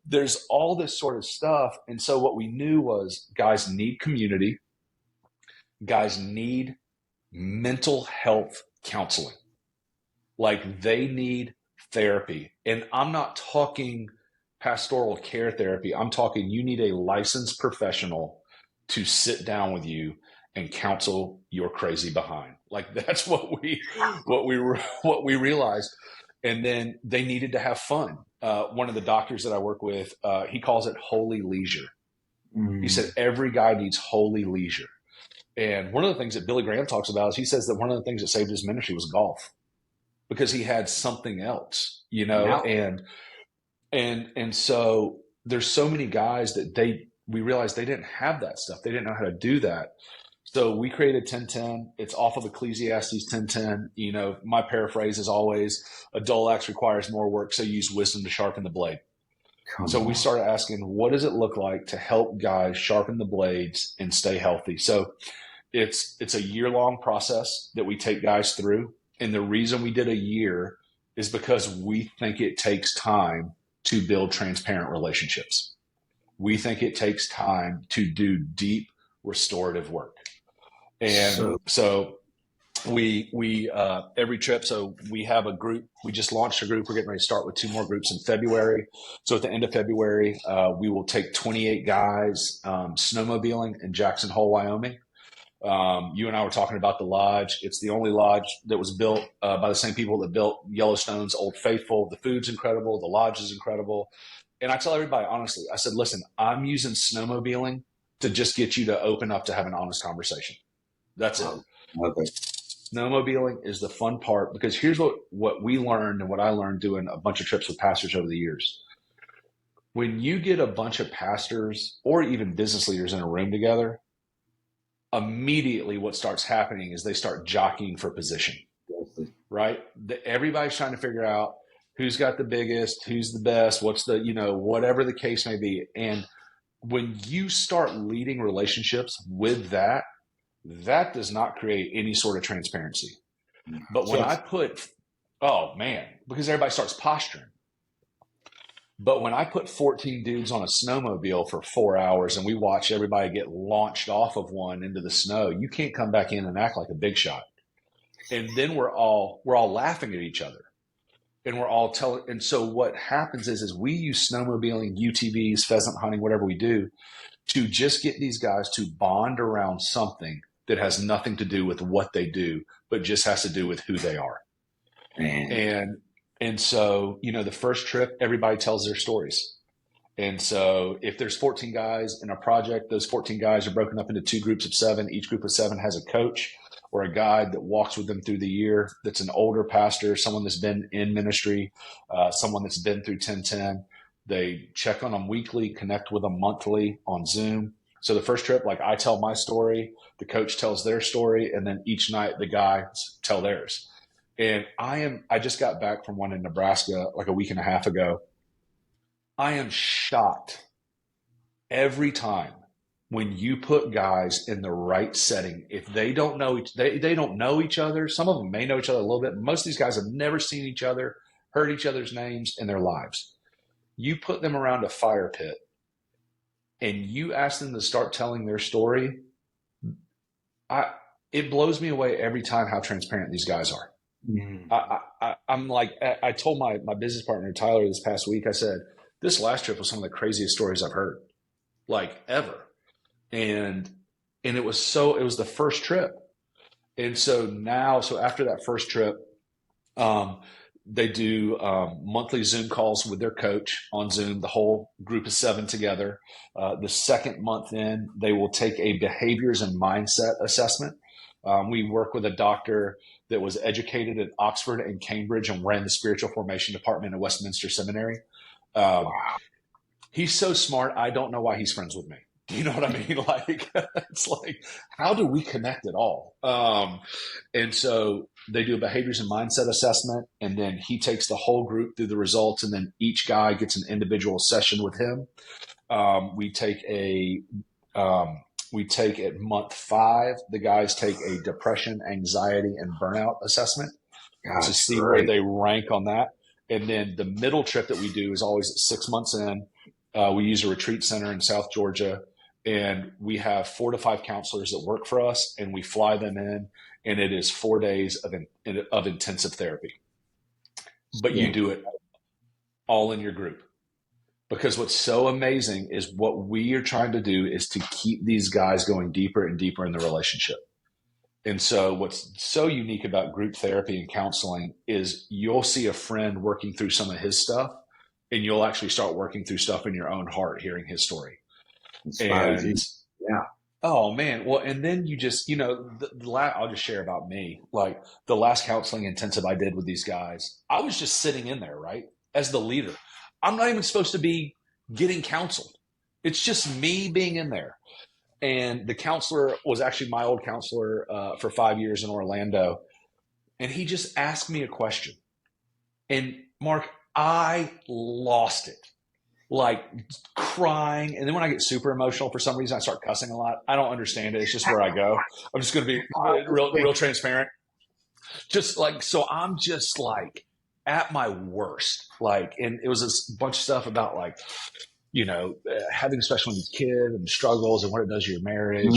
there's all this sort of stuff, and so what we knew was guys need community. Guys need mental health counseling. Like they need therapy, and I'm not talking pastoral care therapy. I'm talking you need a licensed professional to sit down with you and counsel your crazy behind. Like that's what we realized. And then they needed to have fun. One of the doctors that I work with, he calls it holy leisure. He said, every guy needs holy leisure. And one of the things that Billy Graham talks about is he says that one of the things that saved his ministry was golf because he had something else, and so there's so many guys that we realized they didn't have that stuff. They didn't know how to do that. So we created 1010. It's off of Ecclesiastes 1010. My paraphrase is always a dull axe requires more work. So use wisdom to sharpen the blade. We started asking, what does it look like to help guys sharpen the blades and stay healthy? So it's a year-long process that we take guys through. And the reason we did a year is because we think it takes time to build transparent relationships. We think it takes time to do deep restorative work. And so we every trip, so we have a group, we just launched a group. We're getting ready to start with 2 more groups in February. So at the end of February, we will take 28 guys snowmobiling in Jackson Hole, Wyoming. You and I were talking about the lodge. It's the only lodge that was built by the same people that built Yellowstone's Old Faithful. The food's incredible. The lodge is incredible. And I tell everybody, honestly, I said, listen, I'm using snowmobiling to just get you to open up to have an honest conversation. That's it. Okay. Snowmobiling is the fun part, because here's what we learned and what I learned doing a bunch of trips with pastors over the years. When you get a bunch of pastors or even business leaders in a room together, immediately what starts happening is they start jockeying for position, right? Everybody's trying to figure out who's got the biggest, who's the best, what's the, whatever the case may be. And when you start leading relationships with that does not create any sort of transparency. But when because everybody starts posturing. But when I put 14 dudes on a snowmobile for 4 hours and we watch everybody get launched off of one into the snow, you can't come back in and act like a big shot. And then we're all laughing at each other. And we're all telling. And so what happens is we use snowmobiling, UTVs, pheasant hunting, whatever we do, to just get these guys to bond around something that has nothing to do with what they do, but just has to do with who they are. And so, the first trip, everybody tells their stories. And so if there's 14 guys in a project, those 14 guys are broken up into 2 groups of 7. Each group of 7 has a coach or a guide that walks with them through the year. That's an older pastor, someone that's been in ministry, someone that's been through 1010. They check on them weekly, connect with them monthly on Zoom. So the first trip, I tell my story, the coach tells their story, and then each night the guys tell theirs. And I just got back from one in Nebraska a week and a half ago. I am shocked every time when you put guys in the right setting. If they don't know they don't know each other. Some of them may know each other a little bit. Most of these guys have never seen each other, heard each other's names in their lives. You put them around a fire pit and you ask them to start telling their story. It blows me away every time how transparent these guys are. I'm like, I told my business partner, Tyler, this past week, I said, this last trip was some of the craziest stories I've heard, ever. And it was the first trip. And so after that first trip, they do monthly Zoom calls with their coach on Zoom, the whole group of 7 together. The second month in, they will take a behaviors and mindset assessment. We work with a doctor that was educated at Oxford and Cambridge and ran the spiritual formation department at Westminster Seminary. He's so smart. I don't know why he's friends with me. Do you know what I mean? It's how do we connect at all? And so they do a behaviors and mindset assessment, and then he takes the whole group through the results, and then each guy gets an individual session with him. We take at month 5, the guys take a depression, anxiety, and burnout assessment to see where they rank on that. And then the middle trip that we do is always 6 months in. We use a retreat center in South Georgia, and we have 4 to 5 counselors that work for us, and we fly them in, and it is 4 days of intensive therapy. But you do it all in your group. Because what's so amazing is what we are trying to do is to keep these guys going deeper and deeper in the relationship. And so what's so unique about group therapy and counseling is you'll see a friend working through some of his stuff, and you'll actually start working through stuff in your own heart, hearing his story. And yeah. Oh man. Well, and then you just, I'll just share about me. The last counseling intensive I did with these guys, I was just sitting in there, right? As the leader. I'm not even supposed to be getting counseled. It's just me being in there. And the counselor was actually my old counselor for 5 years in Orlando. And he just asked me a question. And Mark, I lost it, crying. And then when I get super emotional, for some reason, I start cussing a lot. I don't understand it. It's just where I go. I'm just going to be real transparent. So I'm just at my worst, and it was this bunch of stuff about having a special needs kid and struggles and what it does to your marriage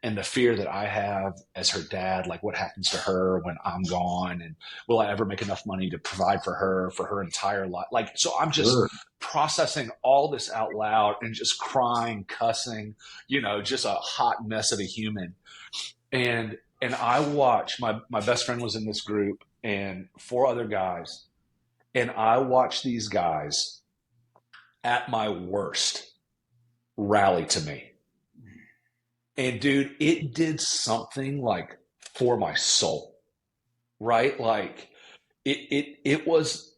and the fear that I have as her dad, what happens to her when I'm gone, and will I ever make enough money to provide for her entire life? So I'm just processing all this out loud and just crying, cussing, just a hot mess of a human. And I watched, my best friend was in this group and 4 other guys. And I watched these guys at my worst rally to me. And dude, it did something like for my soul, right? Like it was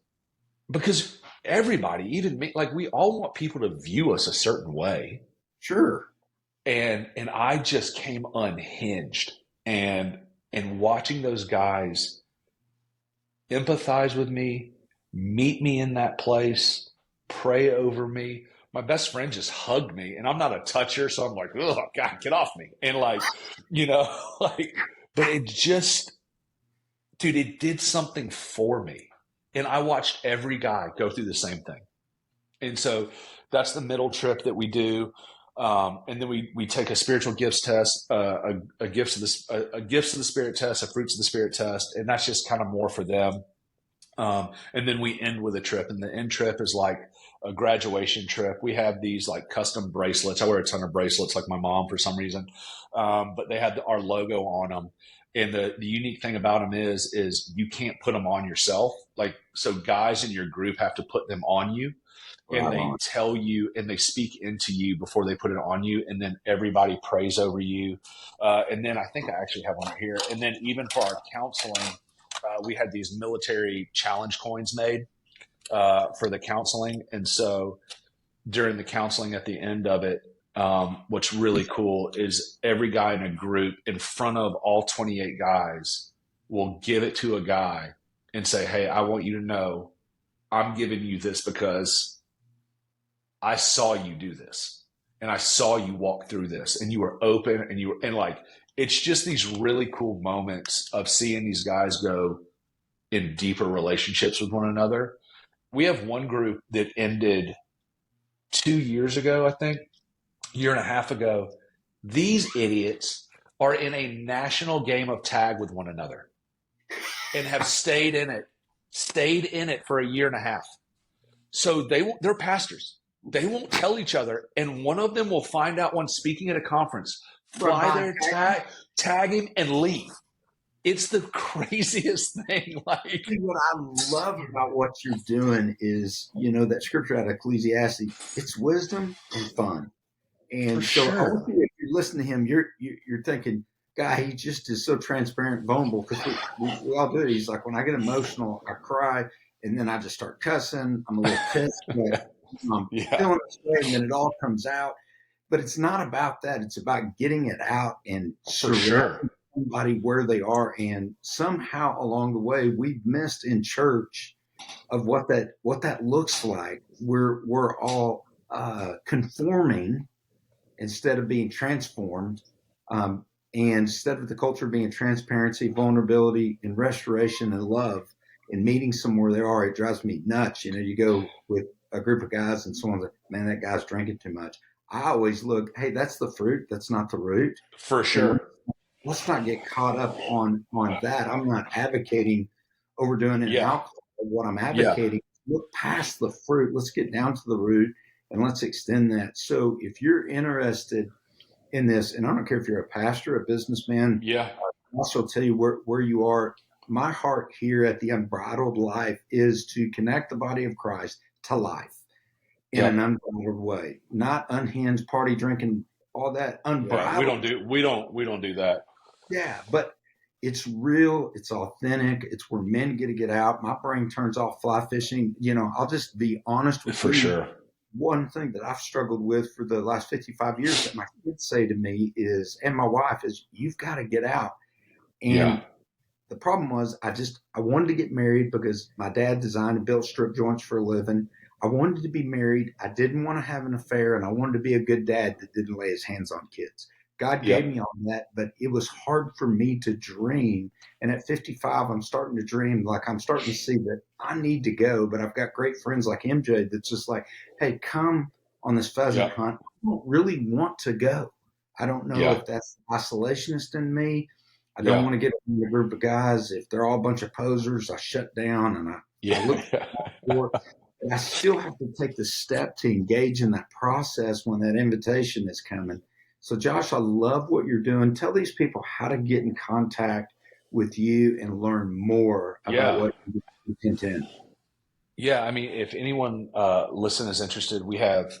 because everybody, even me, like we all want people to view us a certain way. Sure. And I just came unhinged and watching those guys empathize with me, meet me in that place, pray over me. My best friend just hugged me, and I'm not a toucher, so I'm like, oh God, get off me. And like, like, but it just, dude, it did something for me. And I watched every guy go through the same thing. And so that's the middle trip that we do. And then we take a spiritual gifts test, a gifts of the spirit test, a fruits of the spirit test, and that's just kind of more for them. And then we end with a trip, and the end trip is like a graduation trip. We have these like custom bracelets. I wear a ton of bracelets, like my mom for some reason, but they had our logo on them. And the unique thing about them is you can't put them on yourself. Like, so guys in your group have to put them on you. And they tell you and they speak into you before they put it on you. And then everybody prays over you. And then I think I actually have one right here. And then even for our counseling, we had these military challenge coins made for the counseling. And so during the counseling at the end of it, what's really cool is every guy in a group in front of all 28 guys will give it to a guy and say, hey, I want you to know I'm giving you this because I saw you do this and I saw you walk through this and you were open and like, it's just these really cool moments of seeing these guys go in deeper relationships with one another. We have one group that ended 2 years ago, I think, year and a half ago. These idiots are in a national game of tag with one another and have stayed in it for a year and a half. So they're pastors. They won't tell each other. And one of them will find out when speaking at a conference, fly there, tag him, and leave. It's the craziest thing. Like, what I love about what you're doing is, that scripture out of Ecclesiastes, it's wisdom and fun. And so I want you, if you listen to him, you're thinking, God, he just is so transparent, vulnerable, because we all do it. He's like, when I get emotional, I cry, and then I just start cussing. I'm a little pissed, but I'm feeling it, and then it all comes out. But it's not about that. It's about getting it out and surrounding somebody where they are. And somehow along the way, we've missed in church of what that looks like. We're all conforming instead of being transformed. And instead of the culture being transparency, vulnerability, and restoration and love, and meeting somewhere they are, it drives me nuts. You go with a group of guys and someone's like, man, that guy's drinking too much. I always look, hey, that's the fruit. That's not the root. For sure. And let's not get caught up on that. I'm not advocating overdoing it in alcohol. What I'm advocating, look past the fruit. Let's get down to the root and let's extend that. So if you're interested in this, and I don't care if you're a pastor, a businessman, I'll also tell you where you are. My heart here at the Unbridled Life is to connect the body of Christ to life in an unbridled way, not unhinged, party drinking, all that. Unbridled. We don't do that. Yeah, but it's real. It's authentic. It's where men get out. My brain turns off fly fishing. I'll just be honest with you. For sure. One thing that I've struggled with for the last 55 years that my kids say to me is, and my wife is, you've got to get out. And the problem was I wanted to get married because my dad designed and built strip joints for a living. I wanted to be married. I didn't want to have an affair, and I wanted to be a good dad that didn't lay his hands on kids. God gave me all that, but it was hard for me to dream. And at 55, I'm starting to dream. Like, I'm starting to see that I need to go, but I've got great friends like MJ that's just like, hey, come on this pheasant hunt. I don't really want to go. I don't know if that's isolationist in me. I don't want to get in a group of guys. If they're all a bunch of posers, I shut down and I look for it. But I still have to take the step to engage in that process when that invitation is coming. So, Josh, I love what you're doing. Tell these people how to get in contact with you and learn more about what you intend. Yeah, I mean, if anyone listening is interested, we have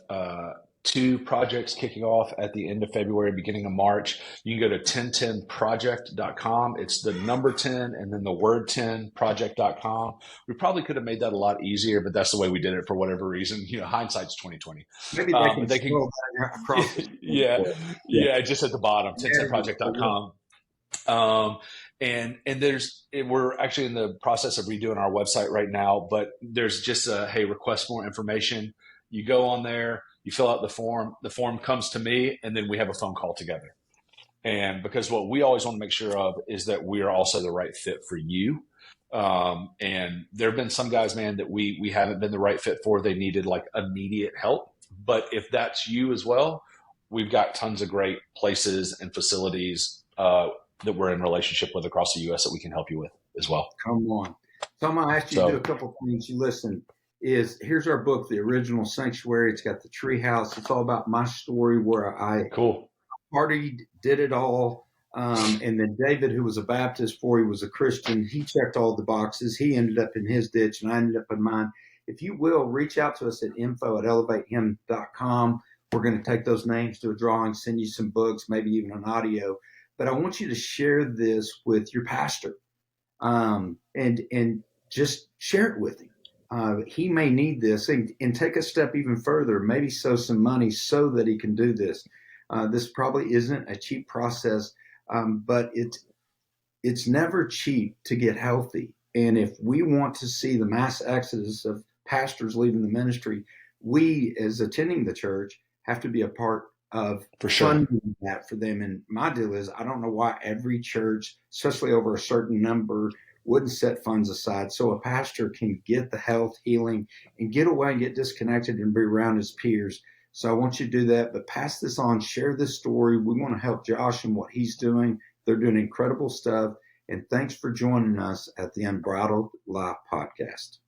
2 projects kicking off at the end of February, beginning of March. You can go to 1010project.com. It's the number 10 and then the word 10project.com. We probably could have made that a lot easier, but that's the way we did it for whatever reason. Hindsight's 2020. Maybe they can But they can, scroll down across the screen. yeah, Yeah. yeah, just at the bottom, 1010project.com. We're actually in the process of redoing our website right now, but there's just hey, request more information. You go on there, you fill out the form comes to me, and then we have a phone call together. And because what we always want to make sure of is that we are also the right fit for you. And there have been some guys, man, that we haven't been the right fit for. They needed like immediate help. But if that's you as well, we've got tons of great places and facilities that we're in relationship with across the U.S. that we can help you with as well. Come on. So I'm going to ask you to do a couple of things. You listen, here's our book, The Original Sanctuary. It's got the tree house. It's all about my story where I partied, did it all. And then David, who was a Baptist before he was a Christian, he checked all the boxes. He ended up in his ditch and I ended up in mine. If you will, reach out to us at info@elevatehim.com. We're going to take those names to a drawing, send you some books, maybe even an audio. But I want you to share this with your pastor and just share it with him. He may need this and take a step even further, maybe sow some money so that he can do this. This probably isn't a cheap process, but it's never cheap to get healthy. And if we want to see the mass exodus of pastors leaving the ministry, we as attending the church have to be a part of funding that for them. And my deal is, I don't know why every church, especially over a certain number, wouldn't set funds aside so a pastor can get the health, healing, and get away and get disconnected and be around his peers. So I want you to do that, but pass this on, share this story. We want to help Josh and what he's doing. They're doing incredible stuff. And thanks for joining us at the Unbridled Life Podcast.